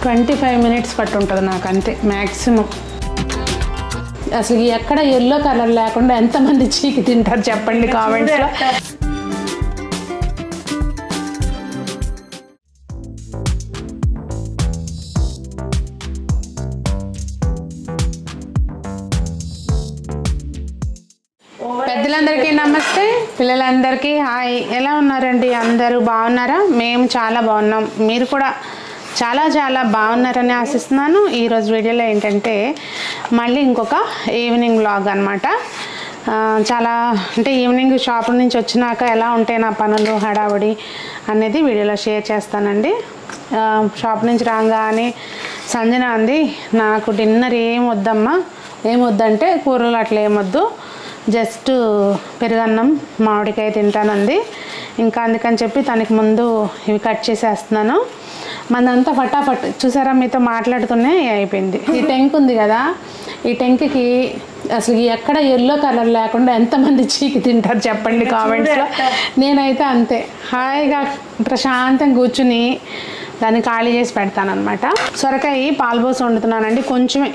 25 minutes పట్టుంటుంది నాకు అంతే maximum. అసలు ఎక్కడ ఎల్లో కలర్ లేకుండా ఎంతమంది చీకి తింటారు చెప్పండి కామెంట్స్లో. పెద్దలందరికీ నమస్తే, పిల్లలందరికీ హాయ్. ఎలా ఉన్నారండి? అందరూ బాగున్నారా? మేము చాలా బాగున్నాం, మీరు కూడా చాలా చాలా బాగున్నారని ఆశిస్తున్నాను. ఈరోజు వీడియోలో ఏంటంటే మళ్ళీ ఇంకొక ఈవినింగ్ వ్లాగ్ అనమాట. చాలా అంటే ఈవినింగ్ షాప్ నుంచి వచ్చినాక ఎలా ఉంటాయి నా పనులు హడావుడి అనేది వీడియోలో షేర్ చేస్తానండి. షాప్ నుంచి రాగానే సంజన అంది, నాకు డిన్నర్ ఏం వద్దమ్మా, ఏం వద్దంటే కూరలు అట్లా ఏమొద్దు, జస్ట్ పెరుగన్నం మామిడికాయ తింటానంది. ఇంకా అందుకని చెప్పి తనకి ముందు ఇవి కట్ చేసేస్తున్నాను. మనంతా ఫటాఫట్ చూసారా, మీతో మాట్లాడుతూనే అయిపోయింది. ఈ టెంక్ ఉంది కదా, ఈ టెంక్కి అసలు ఎక్కడ ఎల్లో కలర్ లేకుండా ఎంతమంది చీకి తింటారు చెప్పండి కామెంట్స్లో. నేనైతే అంతే హాయిగా ప్రశాంతంగా కూర్చుని దాన్ని ఖాళీ చేసి పెడతానమాట. సొరకాయ పాలుపోసి వండుతున్నానండి కొంచెమే,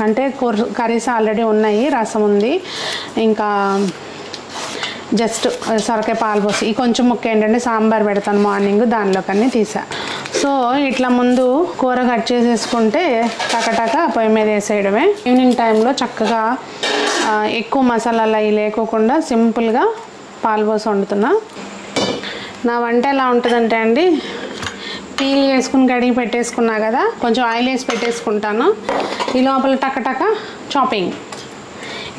అంటే కర్రీస్ ఆల్రెడీ ఉన్నాయి, రసం ఉంది, ఇంకా జస్ట్ సొరకాయ పాలుపోసి ఈ కొంచెం ముక్క ఏంటంటే సాంబార్ పెడతాను మార్నింగ్, దానిలోకన్నీ తీసా. సో ఇట్లా ముందు కూర కట్ చేసేసుకుంటే టకటక పొయ్యి మీద వేసేయడమే. ఈవినింగ్ టైంలో చక్కగా ఎక్కువ మసాలాలు అవి లేకోకుండా సింపుల్గా పాలుపోసి వండుతున్నా. నా వంట ఎలా ఉంటుందంటే అండి, పీల్ చేసుకుని కడిగి పెట్టేసుకున్నా కదా, కొంచెం ఆయిల్ వేసి పెట్టేసుకుంటాను. ఈ లోపల టకటక చాపింగ్,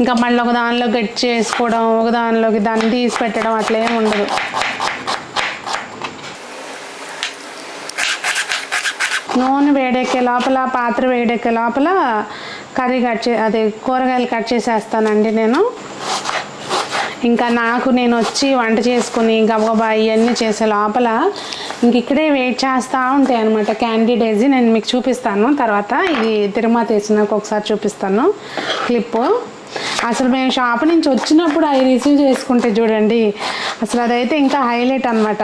ఇంకా మళ్ళీ ఒక దానిలో గట్టి చేసుకోవడం, ఒక దానిలోకి దాన్ని తీసి పెట్టడం అట్లా ఏమి ఉండదు. నూనె వేడెక్కే లోపల, పాత్ర వేడెక్కే లోపల కర్రీ అదే కూరగాయలు కట్ చేసేస్తానండి నేను. ఇంకా నేను వచ్చి వంట చేసుకుని గబగబా ఇవన్నీ చేసే లోపల ఇంక ఇక్కడే వెయిట్ చేస్తూ ఉంటాయి అనమాట క్యాండిడేట్స్. నేను మీకు చూపిస్తాను తర్వాత, ఇది తిరుమల వేసినాక ఒకసారి చూపిస్తాను క్లిప్పు. అసలు మేము షాప్ నుంచి వచ్చినప్పుడు అవి రిసీవ్ చేసుకుంటే చూడండి, అసలు అదైతే ఇంకా హైలైట్ అనమాట.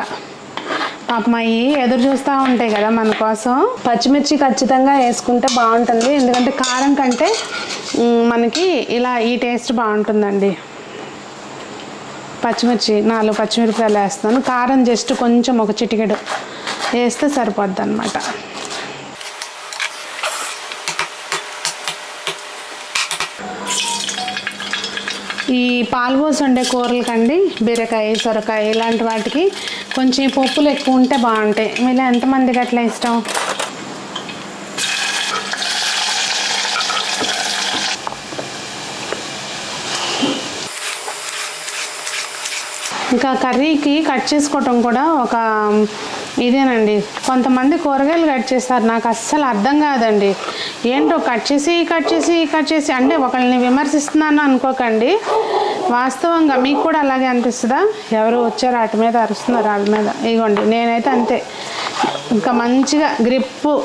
పాపం అవి ఎదురు చూస్తూ ఉంటాయి కదా మన కోసం. పచ్చిమిర్చి ఖచ్చితంగా వేసుకుంటే బాగుంటుంది, ఎందుకంటే కారం కంటే మనకి ఇలా ఈ టేస్ట్ బాగుంటుందండి. పచ్చిమిర్చి 4 పచ్చిమిరపకాయలు వేస్తాను, కారం జస్ట్ కొంచెం ఒక చిటికెడు వేస్తే సరిపోద్ది అనమాట. ఈ పాలుపోసి వండే కూరలకండి, బీరకాయ సొరకాయ ఇలాంటి వాటికి కొంచెం పప్పులు ఎక్కువ ఉంటే బాగుంటాయి. మీలో ఎంతమందికి అట్లా ఇష్టం? ఇంకా కర్రీకి కట్ చేసుకోవటం కూడా ఒక ఇదేనండి. కొంతమంది కూరగాయలు కట్ చేస్తారు, నాకు అస్సలు అర్థం కాదండి. ఏంటో కట్ చేసి అంటే ఒకళ్ళని విమర్శిస్తున్నాను అనుకోకండి, వాస్తవంగా మీకు కూడా అలాగే అనిపిస్తుందా? ఎవరు వచ్చారు వాటి మీద అరుస్తున్నారు, వాళ్ళ మీద. ఇదిగోండి నేనైతే అంతే, ఇంకా మంచిగా గ్రిప్పు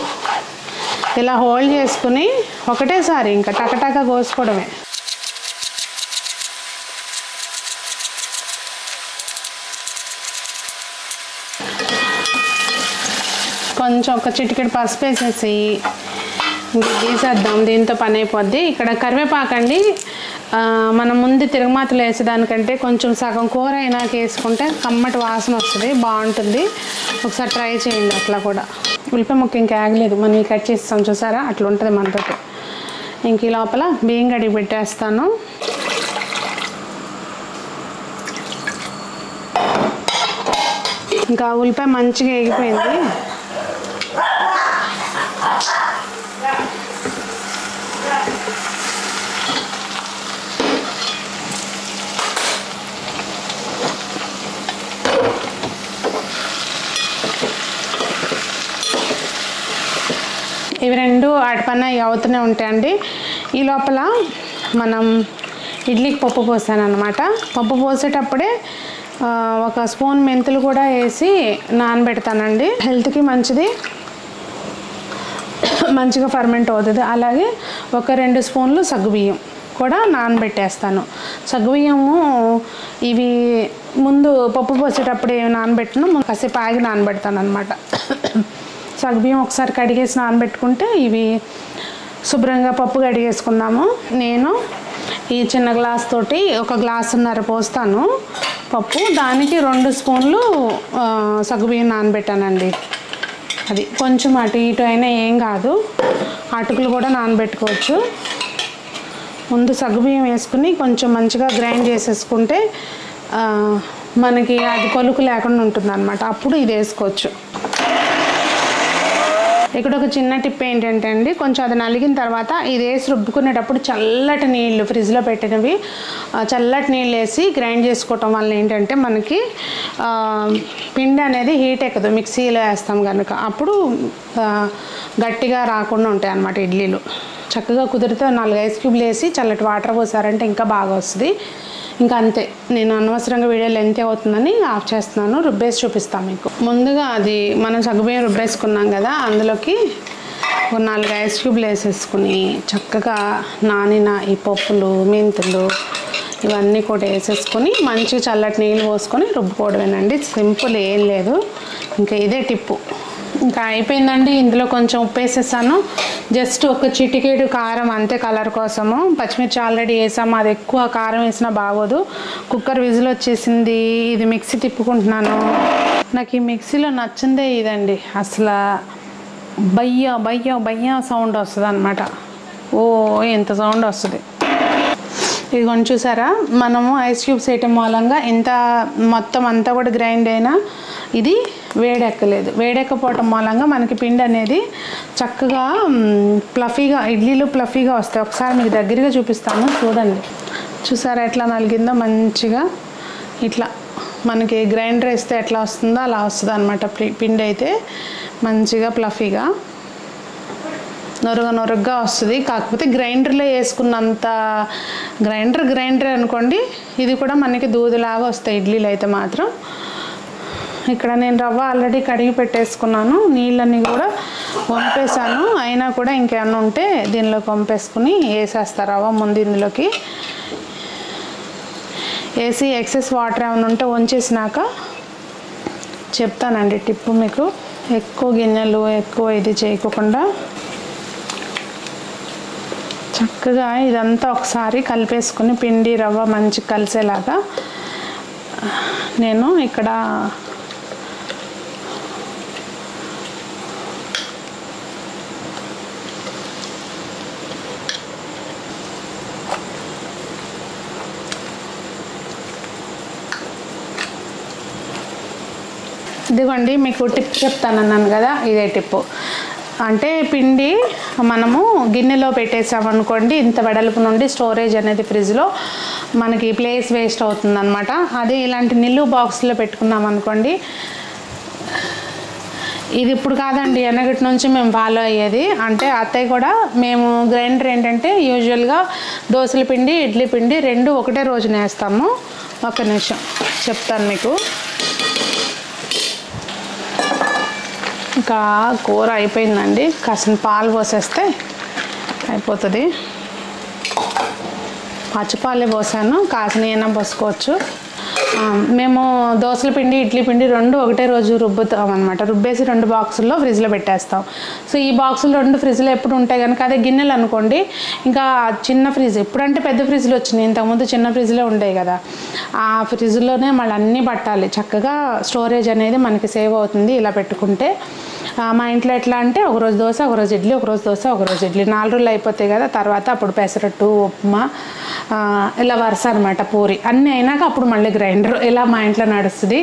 ఇలా హోల్డ్ చేసుకుని ఒకటేసారి ఇంకా టకటక కోసుకోవడమే. కొంచెం ఒక చిటికెడు పసుపు వేసేసి ఇంక తీసేద్దాం, దీంతో పని అయిపోద్ది. ఇక్కడ కరివేపాకండి, మనం ముందు తిరగమాతలు వేసేదానికంటే కొంచెం సగం కూర అయినాక వేసుకుంటే కమ్మటి వాసన వస్తుంది, బాగుంటుంది. ఒకసారి ట్రై చేయండి అట్లా కూడా. ఉల్లిపాయ ముక్క ఇంకా ఆగలేదు, మనం కట్ చేస్తాం చూసారా, అట్లా ఉంటుంది మనతో. ఇంక ఈ లోపల బియ్యం కడిగి పెట్టేస్తాను. ఇంకా ఉల్లిపాయ మంచిగా వేగిపోయింది. ఇవి రెండు అటుపన్న అవుతూనే ఉంటాయండి. ఈ లోపల మనం ఇడ్లీకి పప్పు పోసాను అనమాట. పప్పు పోసేటప్పుడే ఒక స్పూన్ మెంతులు కూడా వేసి నానబెడతానండి, హెల్త్కి మంచిది, మంచిగా ఫర్మెంట్ అవుతుంది. అలాగే ఒక 2 స్పూన్లు సగ్గుబియ్యం కూడా నానబెట్టేస్తాను. సగ్గుబియ్యము ఇవి ముందు పప్పు పోసేటప్పుడు ఏమి నానబెట్టినా కాసేపు ఆగి నానబెడతాను అనమాట. సగ్గుబియ్యం ఒకసారి కడిగేసి నానబెట్టుకుంటే ఇవి శుభ్రంగా పప్పు కడిగేసుకుందాము. నేను ఈ చిన్న గ్లాస్ తోటి 1 గ్లాసున్నర పోస్తాను పప్పు. దానికి 2 స్పూన్లు సగ్గుబియ్యం నానబెట్టానండి. అది కొంచెం అటు ఇటు అయినా ఏం కాదు, అటుకులు కూడా నానబెట్టుకోవచ్చు. ముందు సగ్గుబియ్యం వేసుకుని కొంచెం మంచిగా గ్రైండ్ చేసేసుకుంటే మనకి అది కొలుకు లేకుండా ఉంటుంది అన్నమాట. అప్పుడు ఇది వేసుకోవచ్చు. ఇక్కడ ఒక చిన్న టిప్ ఏంటంటే అండి, కొంచెం అది నలిగిన తర్వాత ఇది వేసి రుబ్బుకునేటప్పుడు చల్లటి నీళ్ళు, ఫ్రిడ్జ్లో పెట్టినవి చల్లటి నీళ్ళు వేసి గ్రైండ్ చేసుకోవటం వల్ల ఏంటంటే మనకి పిండి అనేది హీట్ ఎక్కదు. మిక్సీలో వేస్తాం కనుక అప్పుడు గట్టిగా రాకుండా ఉంటాయి అన్నమాట ఇడ్లీలు. చక్కగా కుదిరితే 4 ఐస్ క్యూబ్లు వేసి చల్లటి వాటర్ పోసారంటే ఇంకా బాగా వస్తుంది. ఇంకా అంతే, నేను అనవసరంగా వీడియో లెంత్ అవుతుందని ఆఫ్ చేస్తున్నాను. రుబ్బేసి చూపిస్తాను మీకు. ముందుగా అది మనం సగ్గుబియ్యం రుబ్బేసుకున్నాం కదా, అందులోకి 4 ఐస్ క్యూబ్లు వేసేసుకుని చక్కగా నానిన ఈ పప్పులు, మెంతులు ఇవన్నీ కూడా వేసేసుకొని మంచిగా చల్లటి నీళ్ళు పోసుకొని రుబ్బుకోవడమేనండి. సింపుల్, ఏం లేదు. ఇంకా ఇదే టిప్పు. ఇంకా అయిపోయిందండి. ఇందులో కొంచెం ఉప్పు వేసేసాను, జస్ట్ ఒక చిటికేడు కారం అంతే కలర్ కోసము. పచ్చిమిర్చి ఆల్రెడీ వేసాము, అది ఎక్కువ కారం వేసినా బాగోదు. కుక్కర్ విజిల్ వచ్చేసింది. ఇది మిక్సీ తిప్పుకుంటున్నాను. నాకు ఈ మిక్సీలో నచ్చిందే ఇదండి, అసలు బయ్య బయ్య బయ్య సౌండ్ వస్తుంది అన్నమాట. ఓ ఎంత సౌండ్ వస్తుంది. ఇది కొంచెం చూసారా, మనము ఐస్ క్యూబ్స్ వేయటం మూలంగా ఇంత మొత్తం అంతా కూడా గ్రైండ్ అయినా ఇది వేడెక్కలేదు. వేడెక్కపోవటం మూలంగా మనకి పిండి అనేది చక్కగా ప్లఫీగా, ఇడ్లీలు ప్లఫీగా వస్తాయి. ఒకసారి మీకు దగ్గరగా చూపిస్తాను, చూడండి. చూసారా ఎట్లా నలిగిందో మంచిగా. ఇట్లా మనకి గ్రైండర్ వేస్తే ఎట్లా వస్తుందో అలా వస్తుంది అనమాట. పిండి అయితే మంచిగా ప్లఫీగా నొరగగా వస్తుంది. కాకపోతే గ్రైండర్లో వేసుకున్నంత గ్రైండర్ అనుకోండి, ఇది కూడా మనకి దూదిలాగా వస్తాయి ఇడ్లీలు అయితే మాత్రం. ఇక్కడ నేను రవ్వ ఆల్రెడీ కడిగి పెట్టేసుకున్నాను, నీళ్ళన్నీ కూడా వంపేసాను. అయినా కూడా ఇంకేమన్నా ఉంటే దీనిలోకి వంపేసుకుని వేసేస్తా రవ్వ ముందు. ఇందులోకి వేసి ఎక్సెస్ వాటర్ ఏమైనా ఉంటే వంచేసినాక చెప్తానండి టిప్పు మీకు. ఎక్కువ గిన్నెలు ఎక్కువ ఇది చేయకుండా చక్కగా ఇదంతా ఒకసారి కలిపేసుకుని పిండి రవ్వ మంచిగా కలిసేలాగా నేను ఇక్కడ ఇదిగోండి మీకు టిప్ చెప్తానన్నాను కదా, ఇదే టిప్పు. అంటే పిండి మనము గిన్నెలో పెట్టేసామనుకోండి, ఇంత వెడల్పు నుండి స్టోరేజ్ అనేది ఫ్రిడ్జ్లో మనకి ప్లేస్ వేస్ట్ అవుతుంది అనమాట. అదే ఇలాంటి నిలువు బాక్స్లో పెట్టుకున్నాం అనుకోండి, ఇది ఇప్పుడు కాదండి ఎనగటి నుంచి మేము ఫాలో అయ్యేది. అంటే అత్తయ్య కూడా మేము గ్రైండర్ ఏంటంటే యూజువల్గా దోశల పిండి, ఇడ్లీ పిండి 2 ఒకటే రోజున వేస్తాము. ఒక నిమిషం చెప్తాను మీకు. ఇంకా కూర అయిపోయిందండి, కాసిన పాలు పోసేస్తే అయిపోతుంది. పచ్చిపాలే పోసాను, కాసిన ఏమైనా పోసుకోవచ్చు. మేము దోశల పిండి, ఇడ్లీ పిండి 2 ఒకటే రోజు రుబ్బుతాం అనమాట. రుబ్బేసి 2 బాక్సుల్లో ఫ్రిడ్జ్లో పెట్టేస్తాం. సో ఈ బాక్సులు 2 ఫ్రిడ్జ్లో ఎప్పుడు ఉంటాయి కనుక, అదే గిన్నెలు అనుకోండి ఇంకా చిన్న ఫ్రిడ్జ్, ఇప్పుడంటే పెద్ద ఫ్రిడ్జ్లు వచ్చినాయి, ఇంతకుముందు చిన్న ఫ్రిడ్జ్లో ఉండేవి కదా, ఆ ఫ్రిడ్జ్లోనే మళ్ళీ అన్నీ పట్టాలి. చక్కగా స్టోరేజ్ అనేది మనకి సేవ్ అవుతుంది ఇలా పెట్టుకుంటే. మా ఇంట్లో ఎట్లా అంటే ఒకరోజు దోశ, ఒకరోజు ఇడ్లీ, ఒకరోజు దోశ, ఒకరోజు ఇడ్లీ, 4 రోజులు అయిపోతాయి కదా. తర్వాత అప్పుడు పెసరట్టు, ఉప్మా, ఇలా వరుస అనమాట, పూరి అన్నీ అయినాక అప్పుడు మళ్ళీ గ్రైండర్, ఇలా మా ఇంట్లో నడుస్తుంది.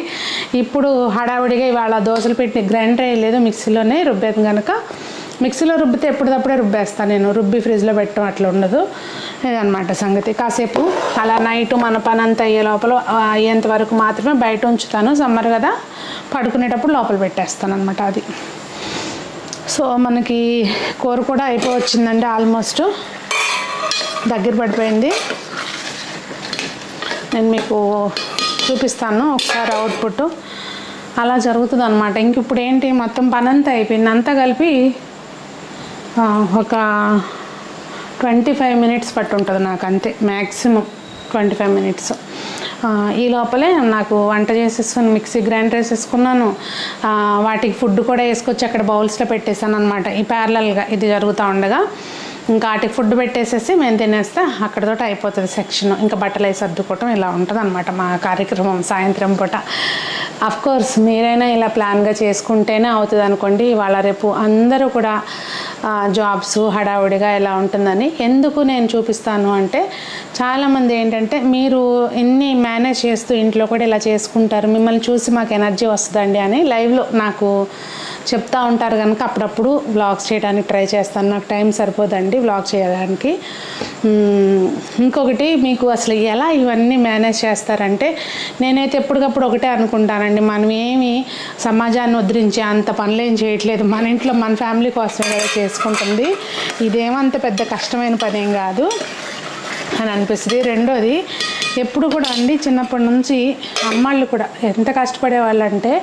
ఇప్పుడు హడావిడిగా ఇవాళ దోశలు పెట్టి గ్రైండర్ వేయలేదు, మిక్సీలోనే రుబ్బేది కనుక మిక్సీలో రుబ్బితే ఎప్పటికప్పుడే రుబ్బేస్తాను నేను, రుబ్బి ఫ్రిడ్జ్లో పెట్టడం అట్లా ఉండదు. ఇదనమాట సంగతి. కాసేపు అలా నైట్ మన పని అంతా అయ్యే లోపల అయ్యేంత వరకు మాత్రమే బయట ఉంచుతాను. సమ్మర్ కదా, పడుకునేటప్పుడు లోపల పెట్టేస్తాను అనమాట. అది సో మనకి కూర కూడా అయిపోవచ్చిందండి, ఆల్మోస్ట్ దగ్గర పడిపోయింది. నేను మీకు చూపిస్తాను ఒకసారి అవుట్పుట్. అలా జరుగుతుంది అనమాట. ఇంక ఇప్పుడు ఏంటి, మొత్తం పని అంతా అయిపోయింది, అంతా కలిపి ఒక 25 మినిట్స్ పట్టు ఉంటుంది నాకు, అంతే మ్యాక్సిమం 25 మినిట్స్. ఈ లోపలే నాకు వంట చేసేసుకుని మిక్సీ గ్రైండర్ వేసేసుకున్నాను. వాటికి ఫుడ్ కూడా వేసుకొచ్చి అక్కడ బౌల్స్లో పెట్టేశాను అనమాట. ఈ ప్యారలల్గా ఇది జరుగుతూ ఉండగా ఇంకా వాటికి ఫుడ్ పెట్టేసేసి మేము తినేస్తే అక్కడతో అయిపోతుంది సెక్షన్. ఇంకా బట్టలు వేసి సర్దుకోవటం ఇలా ఉంటుంది అనమాట మా కార్యక్రమం సాయంత్రం పూట. అఫ్కోర్స్ మీరైనా ఇలా ప్లాన్గా చేసుకుంటేనే అవుతుంది అనుకోండి. ఇవాళ రేపు అందరూ కూడా జాబ్స్ హడావుడిగా ఇలా ఉంటుందని. ఎందుకు నేను చూపిస్తాను అంటే చాలామంది ఏంటంటే మీరు ఎన్ని మేనేజ్ చేస్తూ ఇంట్లో కూడా ఇలా చేసుకుంటారు, మిమ్మల్ని చూసి మాకు ఎనర్జీ వస్తుందండి అని లైవ్లో నాకు చెప్తూ ఉంటారు కనుక అప్పుడప్పుడు వ్లాగ్స్ చేయడానికి ట్రై చేస్తాను. నాకు టైం సరిపోదండి వ్లాగ్ చేయడానికి. ఇంకొకటి మీకు అసలు ఎలా ఇవన్నీ మేనేజ్ చేస్తారంటే నేనైతే ఎప్పటికప్పుడు ఒకటే అనుకుంటానండి, మనం ఏమి సమాజాన్ని ఉద్ధరించే అంత పనులేం చేయట్లేదు, మన ఇంట్లో మన ఫ్యామిలీ కోసమే కదా చేసుకుంటుంది, ఇదేమంత పెద్ద కష్టమైన పని ఏం కాదు అని అనిపిస్తుంది. రెండోది ఎప్పుడు కూడా అండి చిన్నప్పటి నుంచి అమ్మాళ్ళు కూడా ఎంత కష్టపడేవాళ్ళు అంటే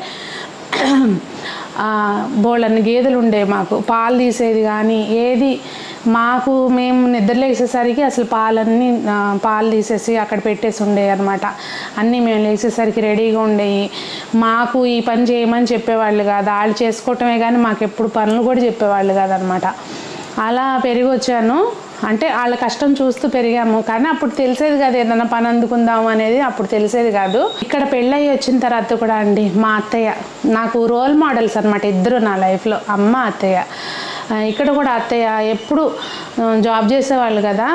బోళ్ళన్ని గేదెలు ఉండే మాకు పాలు తీసేది కానీ ఏది మాకు మేము నిద్రలేసేసరికి అసలు పాలు తీసేసి అక్కడ పెట్టేసి ఉండేవి అనమాట. అన్నీ మేము లేచేసరికి రెడీగా ఉండేవి. మాకు ఈ పని చేయమని చెప్పేవాళ్ళు కాదు, వాళ్ళు చేసుకోవటమే కానీ మాకు ఎప్పుడు పనులు కూడా చెప్పేవాళ్ళు కాదనమాట. అలా పెరిగి వచ్చాను. అంటే వాళ్ళ కష్టం చూస్తూ పెరిగాము కానీ అప్పుడు తెలిసేది కాదు ఏదైనా పని అందుకుందాము అనేది, అప్పుడు తెలిసేది కాదు. ఇక్కడ పెళ్ళయి వచ్చిన తర్వాత కూడా అండి మా అత్తయ్య నాకు రోల్ మోడల్స్ అనమాట, ఇద్దరు నా లైఫ్లో, అమ్మ అత్తయ్య. ఇక్కడ కూడా అత్తయ్య ఎప్పుడు జాబ్ చేసేవాళ్ళు కదా,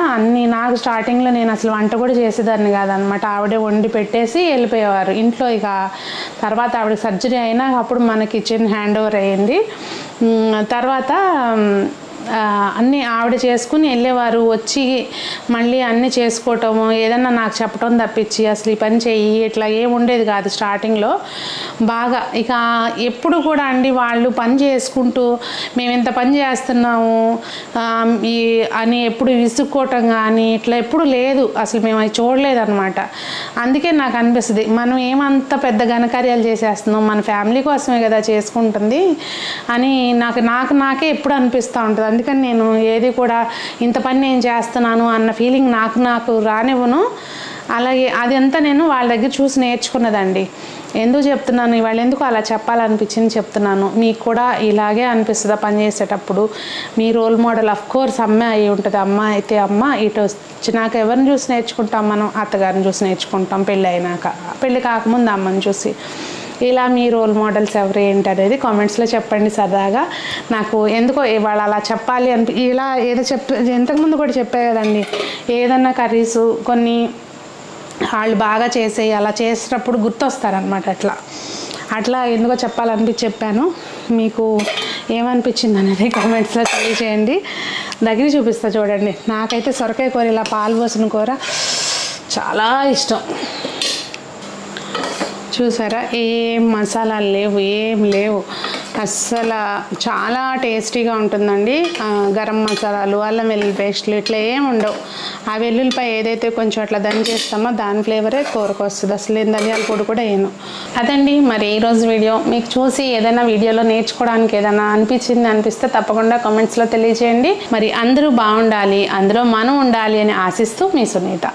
నాకు స్టార్టింగ్లో నేను అసలు వంట కూడా చేసేదాన్ని కాదనమాట. ఆవిడే వండి పెట్టేసి వెళ్ళిపోయేవారు ఇంట్లో. ఇక తర్వాత ఆవిడ సర్జరీ అయినా అప్పుడు మన కిచెన్ హ్యాండ్ ఓవర్ అయ్యింది. తర్వాత అన్నీ ఆవిడ చేసుకుని వెళ్ళేవారు. వచ్చి మళ్ళీ అన్నీ చేసుకోవటము, ఏదన్నా నాకు చెప్పటం తప్పించి అసలు ఈ పని చెయ్యి ఇట్లా ఏం ఉండేది కాదు స్టార్టింగ్లో బాగా. ఇక ఎప్పుడు కూడా అండి వాళ్ళు పని చేసుకుంటూ మేము ఇంత పని చేస్తున్నాము అని ఎప్పుడు విసుక్కోవటం కానీ ఇట్లా ఎప్పుడు లేదు, అసలు మేము అది చూడలేదన్నమాట. అందుకే నాకు అనిపిస్తుంది మనం ఏమంత పెద్ద ఘనకార్యాలు చేసేస్తున్నాం, మన ఫ్యామిలీ కోసమే కదా చేసుకుంటుంది అని నాకే ఎప్పుడు అనిపిస్తూ ఉంటుంది. అందుకని నేను ఏది కూడా ఇంత పని నేను చేస్తున్నాను అన్న ఫీలింగ్ నాకు రానివ్వను. అలాగే అదంతా నేను వాళ్ళ దగ్గర చూసి నేర్చుకున్నదండి. ఎందుకు చెప్తున్నాను, ఇవాళ ఎందుకు అలా చెప్పాలనిపించింది చెప్తున్నాను. మీకు కూడా ఇలాగే అనిపిస్తుందా పని చేసేటప్పుడు? మీ రోల్ మోడల్ అఫ్కోర్స్ అమ్మ అయి ఉంటుంది. అమ్మ అయితే అమ్మ, ఇటు వచ్చినాక ఎవరిని చూసి నేర్చుకుంటాం మనం? అత్తగారిని చూసి నేర్చుకుంటాం, పెళ్ళి అయినాక. పెళ్ళి కాకముందు అమ్మని చూసి. ఇలా మీ రోల్ మోడల్స్ ఎవరు ఏంటి అనేది కామెంట్స్లో చెప్పండి సరదాగా. నాకు ఎందుకో ఇవాళ అలా చెప్పాలి ఇలా ఏదో ఇంతకుముందు కూడా చెప్పే కదండి, ఏదన్నా కర్రీసు కొన్ని వాళ్ళు బాగా చేసేవి అలా చేసేటప్పుడు గుర్తొస్తారనమాట. అట్లా ఎందుకో చెప్పాను. మీకు ఏమనిపించింది అనేది కామెంట్స్లో తెలియజేయండి. దగ్గర చూపిస్తా చూడండి. నాకైతే సొరకాయ కూర ఇలా పాలు పోసిన కూర చాలా ఇష్టం. చూసారా, ఏం మసాలాలు లేవు, ఏం లేవు, అస్సలు చాలా టేస్టీగా ఉంటుందండి. గరం మసాలాలు, అల్లం వెల్లుల్లి పేస్టులు ఇట్లా ఏమి ఉండవు. ఆ వెల్లుల్లిపై ఏదైతే కొంచెం అట్లా దంచేస్తామో దాని ఫ్లేవరే కూరకు వస్తుంది. అసలు ఏం ధనియాల పొడి కూడా వేయను. అదండి మరి ఈరోజు వీడియో. మీకు చూసి ఏదైనా వీడియోలో నేర్చుకోవడానికి ఏదైనా అనిపిస్తే తప్పకుండా కామెంట్స్లో తెలియజేయండి. మరి అందరూ బాగుండాలి, అందులో మనం ఉండాలి అని ఆశిస్తూ మీ సునీత.